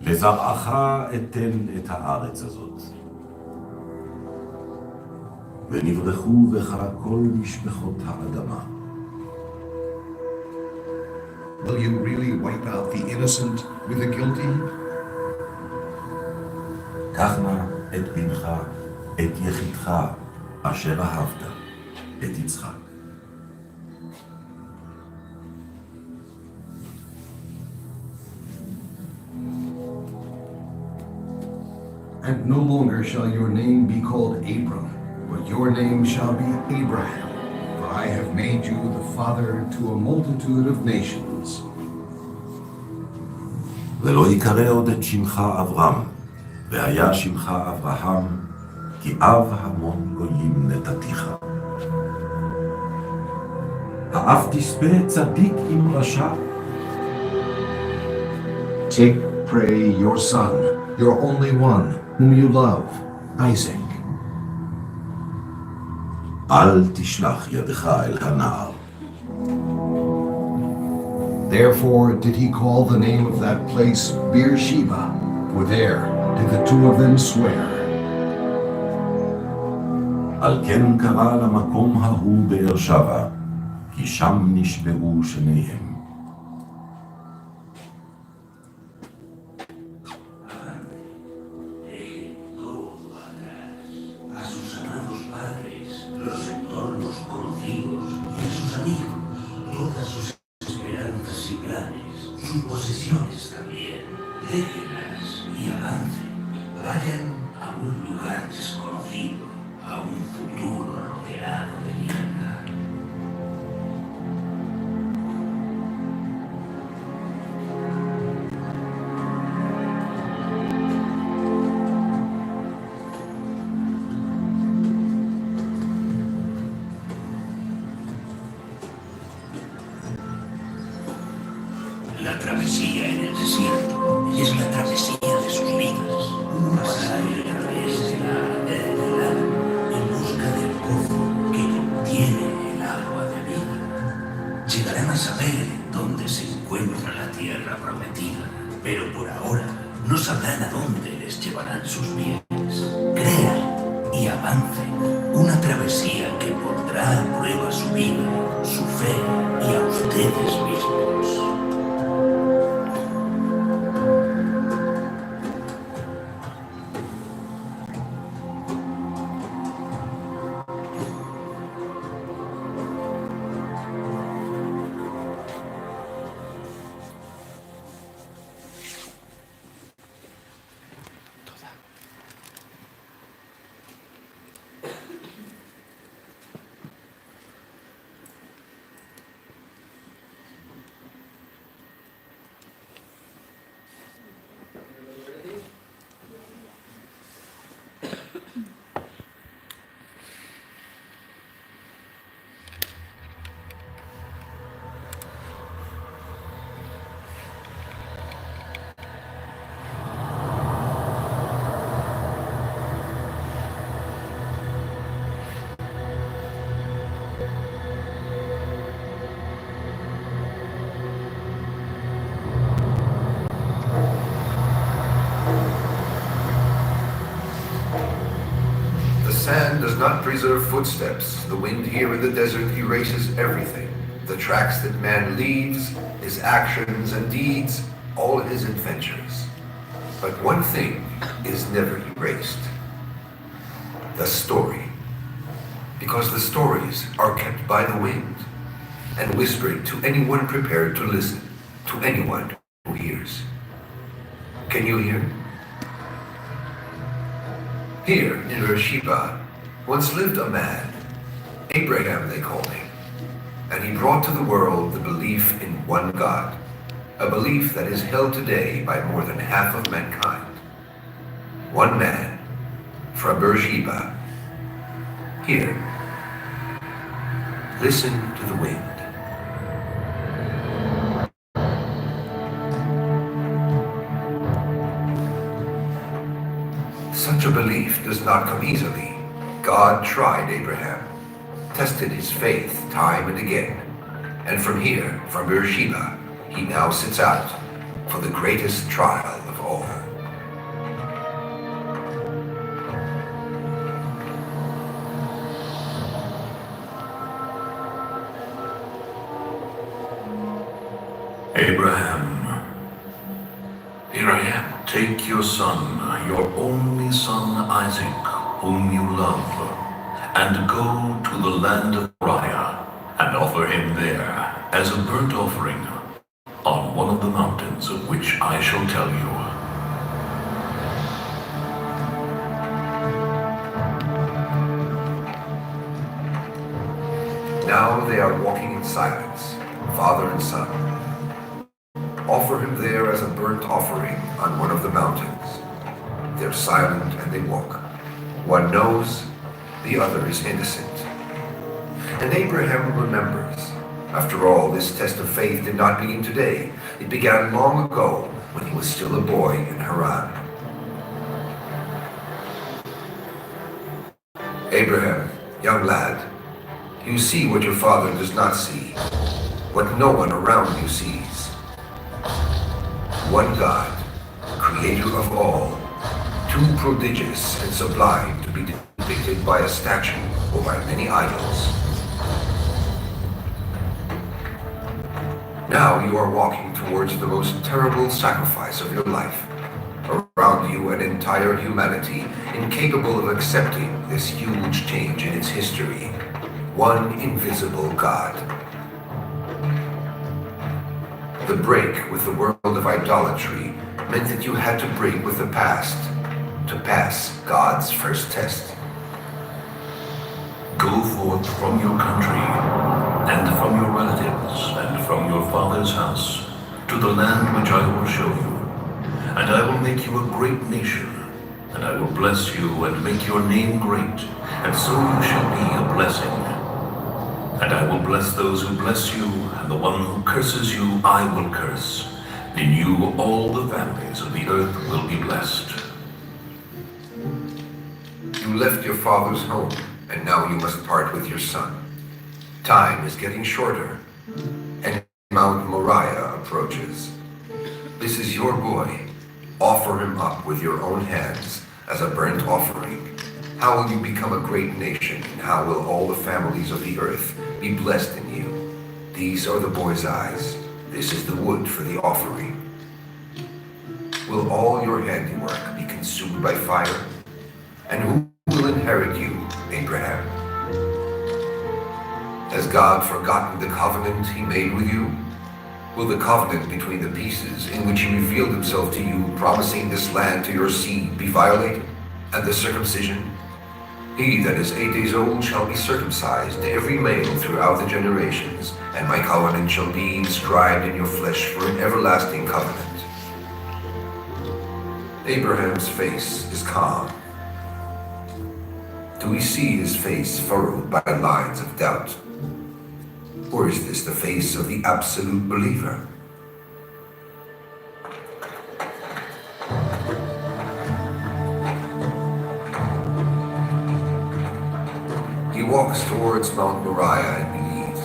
לזרעך אתן את הארץ הזאת. ונברכו בך כל משפחות האדמה. Will you really wipe out the innocent with the guilty? קח נא את בנך, את יחידך, אשר אהבת, את יצחק. And no longer shall your name be called Abram, but your name shall be Abraham, for I have made you the father to a multitude of nations. ולא יקרא עוד את שמך אברהם, והיה שמך אברהם, כי אב המון גויים נתתיך. האף תספה צדיק עם רשע. Take, pray, your son, your only one, whom you love, Isaac. אל תשלח ידך אל הנער. Therefore did he call the name of that place Beersheba, for there did the two of them swear. על כן קרא למקום ההוא באר שבע, כי שם נשבעו שניהם. Sus posesiones también, déjenlas y avancen. Vayan a un lugar desconocido, a un futuro rodeado de libertad. La travesía en el desierto es la travesía de sus vidas. Un pasaje a través de la LLENAR en busca del pozo que contiene el agua de vida. Llegarán a saber dónde se encuentra la tierra prometida, pero por ahora no sabrán a dónde les llevarán sus pies. Crean y avancen. Una travesía que pondrá a prueba su vida, su fe y a ustedes mismos. Sand does not preserve footsteps. The wind here in the desert erases everything. The tracks that man leaves, his actions and deeds, all his adventures. But one thing is never erased. The story. Because the stories are kept by the wind and whispered to anyone prepared to listen, to anyone who hears. Can you hear? Here in Beersheba once lived a man, Abraham they called him, and he brought to the world the belief in one God, a belief that is held today by more than half of mankind. One man from Beersheba. Here, listen to the wind. Such a belief does not come easily. God tried Abraham, tested his faith time and again, and from here, from Beersheba, he now sits out for the greatest trial of all. Abraham, here I am. Take your son, your only son Isaac, whom you love, and go to the land of Moriah, and offer him there as a burnt offering on one of the mountains of which I shall tell you. Now they are walking in silence, father and son. Offer him there as a burnt offering on one of the mountains. They're silent and they walk. One knows, the other is innocent. And Abraham remembers. After all, this test of faith did not begin today. It began long ago when he was still a boy in Haran. Abraham, young lad, you see what your father does not see, what no one around you sees. One God, creator of all, too prodigious and sublime to be depicted by a statue or by many idols. Now you are walking towards the most terrible sacrifice of your life. Around you an entire humanity incapable of accepting this huge change in its history. One invisible God. The break with the world of idolatry meant that you had to break with the past to pass God's first test. Go forth from your country, and from your relatives, and from your father's house, to the land which I will show you. And I will make you a great nation, and I will bless you and make your name great, and so you shall be a blessing. And I will bless those who bless you, and the one who curses you I will curse. In you all the families of the earth will be blessed. You left your father's home, and now you must part with your son. Time is getting shorter, and Mount Moriah approaches. This is your boy. Offer him up with your own hands as a burnt offering. How will you become a great nation, and how will all the families of the earth be blessed in you? These are the boy's eyes. This is the wood for the offering. Will all your handiwork be consumed by fire? And who will inherit you, Abraham? Has God forgotten the covenant he made with you? Will the covenant between the pieces in which he revealed himself to you, promising this land to your seed, be violated? And the circumcision? He that is 8 days old shall be circumcised, every male throughout the generations, and my covenant shall be inscribed in your flesh for an everlasting covenant. Abraham's face is calm. Do we see his face furrowed by lines of doubt? Or is this the face of the absolute believer? He walks towards Mount Moriah and believes.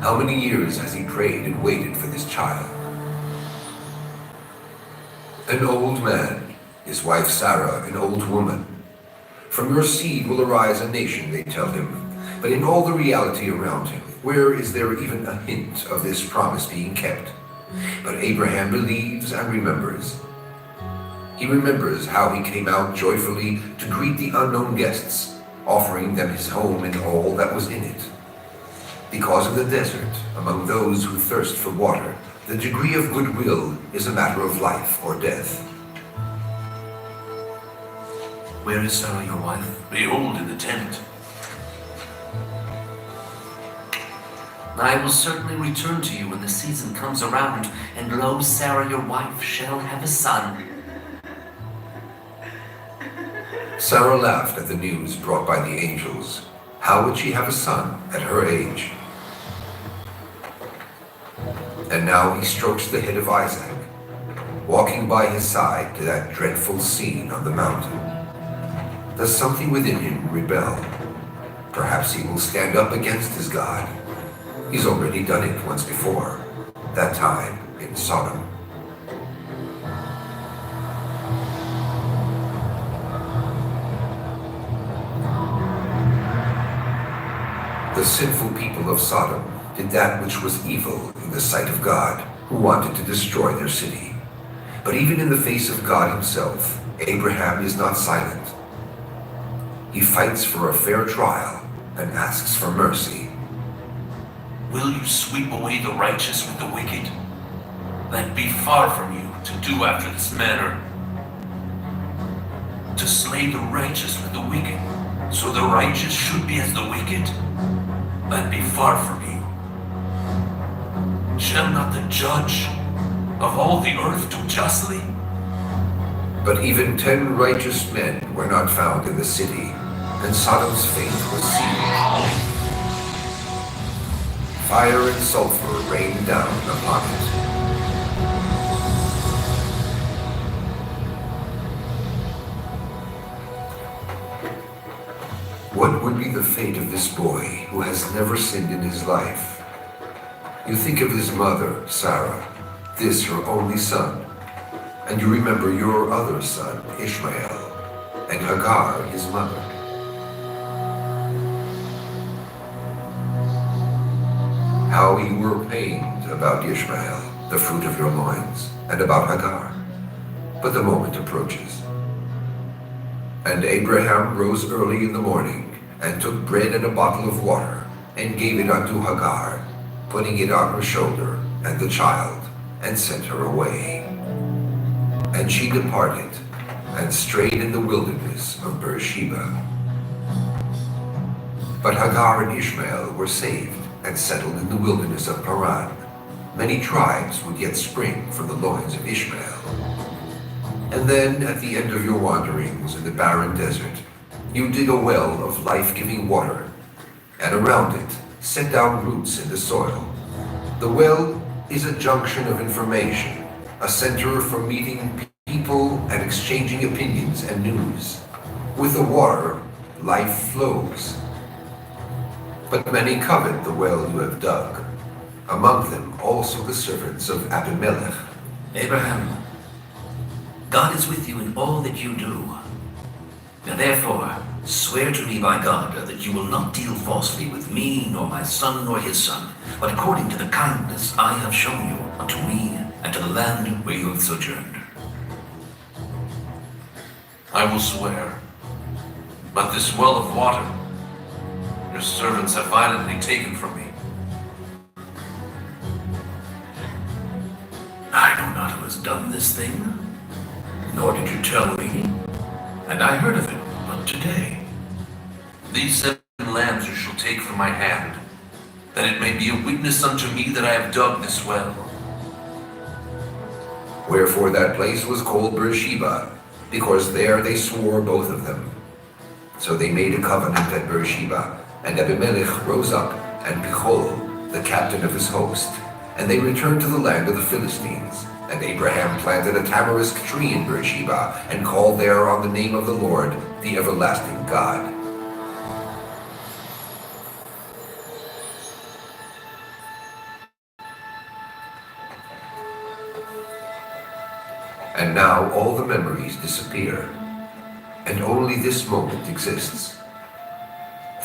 How many years has he prayed and waited for this child? An old man, his wife Sarah, an old woman. From your seed will arise a nation, they tell him. But in all the reality around him, where is there even a hint of this promise being kept? But Abraham believes and remembers. He remembers how he came out joyfully to greet the unknown guests, offering them his home and all that was in it. Because in the desert, among those who thirst for water, the degree of goodwill is a matter of life or death. Where is Sarah your wife? Behold, in the tent. I will certainly return to you when the season comes around, and lo, Sarah your wife shall have a son. Sarah laughed at the news brought by the angels. How would she have a son at her age? And now he strokes the head of Isaac, walking by his side to that dreadful scene on the mountain. Does something within him rebel? Perhaps he will stand up against his God. He's already done it once before, that time in Sodom. The sinful people of Sodom did that which was evil in the sight of God, who wanted to destroy their city. But even in the face of God himself, Abraham is not silent. He fights for a fair trial and asks for mercy. Will you sweep away the righteous with the wicked? That be far from you to do after this manner. To slay the righteous with the wicked, so the righteous should be as the wicked. That be far from you. Shall not the judge of all the earth do justly? But even 10 righteous men were not found in the city, and Sodom's fate was sealed. Fire and sulfur rained down upon it. What would be the fate of this boy who has never sinned in his life? You think of his mother, Sarah, this her only son, and you remember your other son, Ishmael, and Hagar, his mother. How you were pained about Ishmael, the fruit of your loins, and about Hagar. But the moment approaches. And Abraham rose early in the morning, and took bread and a bottle of water, and gave it unto Hagar, putting it on her shoulder, and the child, and sent her away. And she departed, and strayed in the wilderness of Beersheba. But Hagar and Ishmael were saved, and settled in the wilderness of Paran. Many tribes would yet spring from the loins of Ishmael. And then, at the end of your wanderings in the barren desert, you dig a well of life-giving water, and around it set down roots in the soil. The well is a junction of information, a center for meeting people and exchanging opinions and news. With the water, life flows. But many covet the well you have dug, among them also the servants of Abimelech. Abraham, God is with you in all that you do. Now therefore, swear to me by God that you will not deal falsely with me, nor my son, nor his son, but according to the kindness I have shown you unto me and to the land where you have sojourned. I will swear, but this well of water your servants have violently taken from me. I know not who has done this thing, nor did you tell me, and I heard of it but today. These 7 lambs you shall take from my hand, that it may be a witness unto me that I have dug this well. Wherefore that place was called Beersheba, because there they swore both of them. So they made a covenant at Beersheba, and Abimelech rose up, and Pichol, the captain of his host, and they returned to the land of the Philistines. And Abraham planted a tamarisk tree in Beersheba, and called there on the name of the Lord, the everlasting God. And now all the memories disappear, and only this moment exists.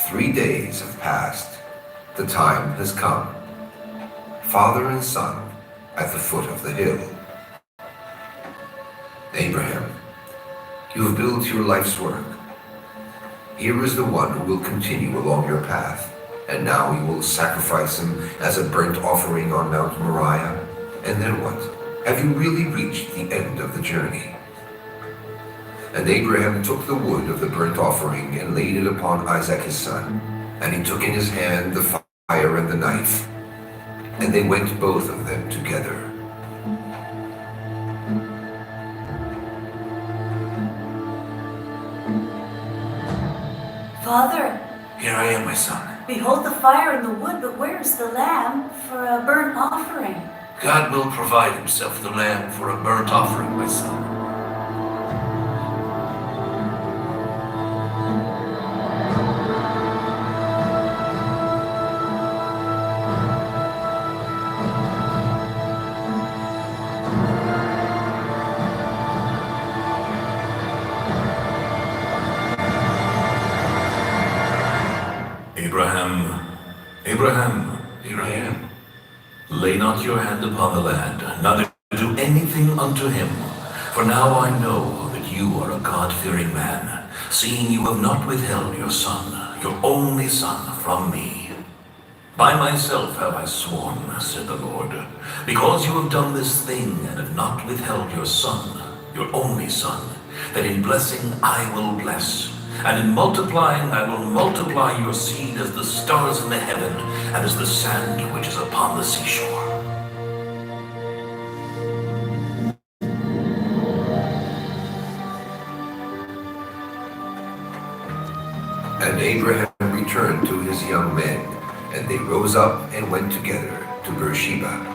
3 days have passed. The time has come. Father and son at the foot of the hill. Abraham, you have built your life's work. Here is the one who will continue along your path, and now you will sacrifice him as a burnt offering on Mount Moriah. And then what? Have you really reached the end of the journey? And Abraham took the wood of the burnt offering and laid it upon Isaac his son, and he took in his hand the fire and the knife, and they went both of them together. Father, Here I am, my son. behold the fire and the wood, but where is the lamb for a burnt offering? God will provide himself the lamb for a burnt offering, my son. Abraham, Abraham, here I am. Lay not your hand upon the lad, neither do anything unto him. For now I know that you are a God-fearing man, seeing you have not withheld your son, your only son, from me. By myself have I sworn, said the Lord, because you have done this thing and have not withheld your son, your only son, that in blessing I will bless, and in multiplying I will multiply your seed as the stars in the heaven, and as the sand which is upon the seashore. And Abraham returned to his young men, and they rose up and went together to Beersheba.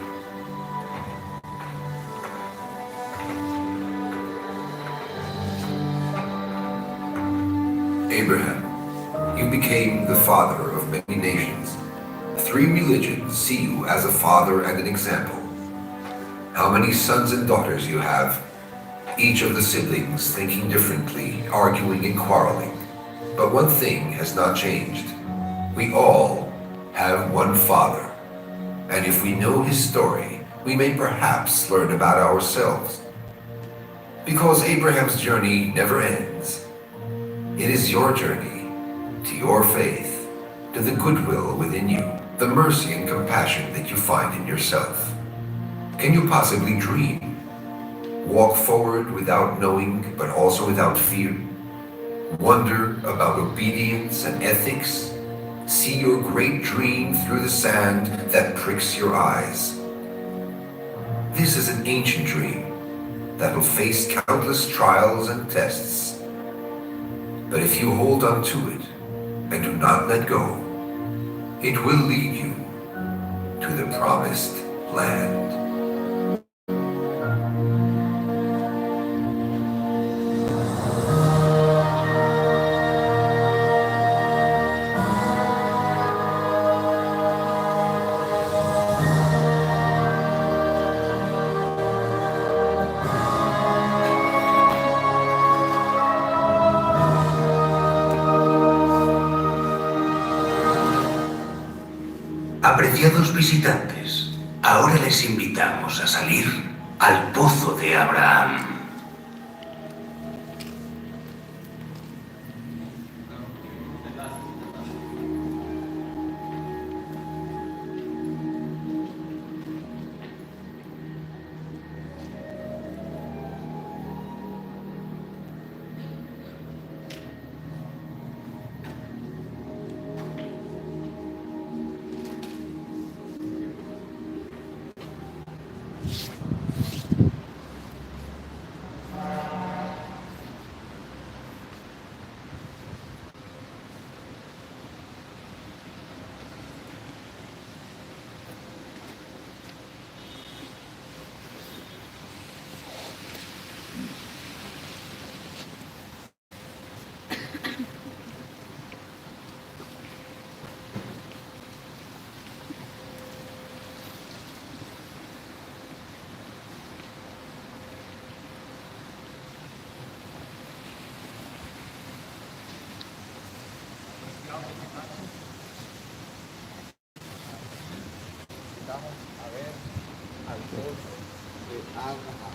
Abraham, you became the father of many nations. 3 religions see you as a father and an example. How many sons and daughters you have, each of the siblings thinking differently, arguing and quarreling. But one thing has not changed. We all have one Father. And if we know his story, we may perhaps learn about ourselves. Because Abraham's journey never ends. It is your journey to your faith, to the goodwill within you, the mercy and compassion that you find in yourself. Can you possibly dream? Walk forward without knowing, but also without fear? Wonder about obedience and ethics? See your great dream through the sand that pricks your eyes. This is an ancient dream that will face countless trials and tests. But if you hold on to it and do not let go, it will lead you to the promised land. Apreciados visitantes, ahora les invitamos a salir al Pozo de Abraham. A ver al Pozo de Abraham.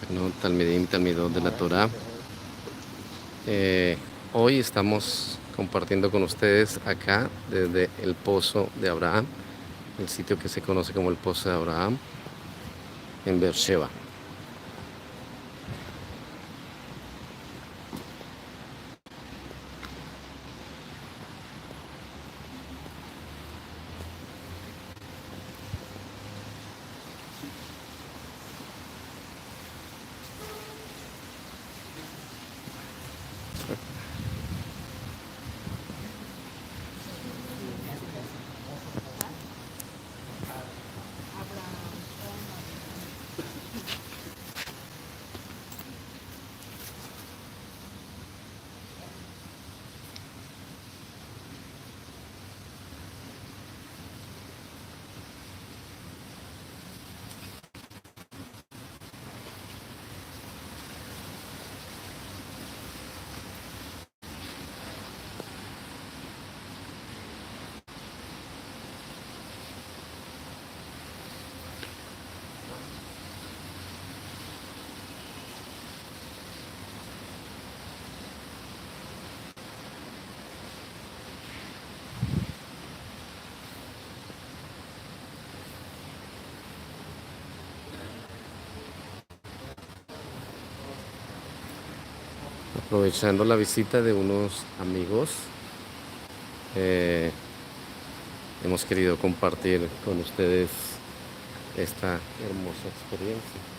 Bueno, Talmidim, Talmidot de la Torah. Hoy estamos compartiendo con ustedes acá desde el Pozo de Abraham, el sitio que se conoce como el Pozo de Abraham, en Beersheba. aprovechando la visita de unos amigos, hemos querido compartir con ustedes esta hermosa experiencia.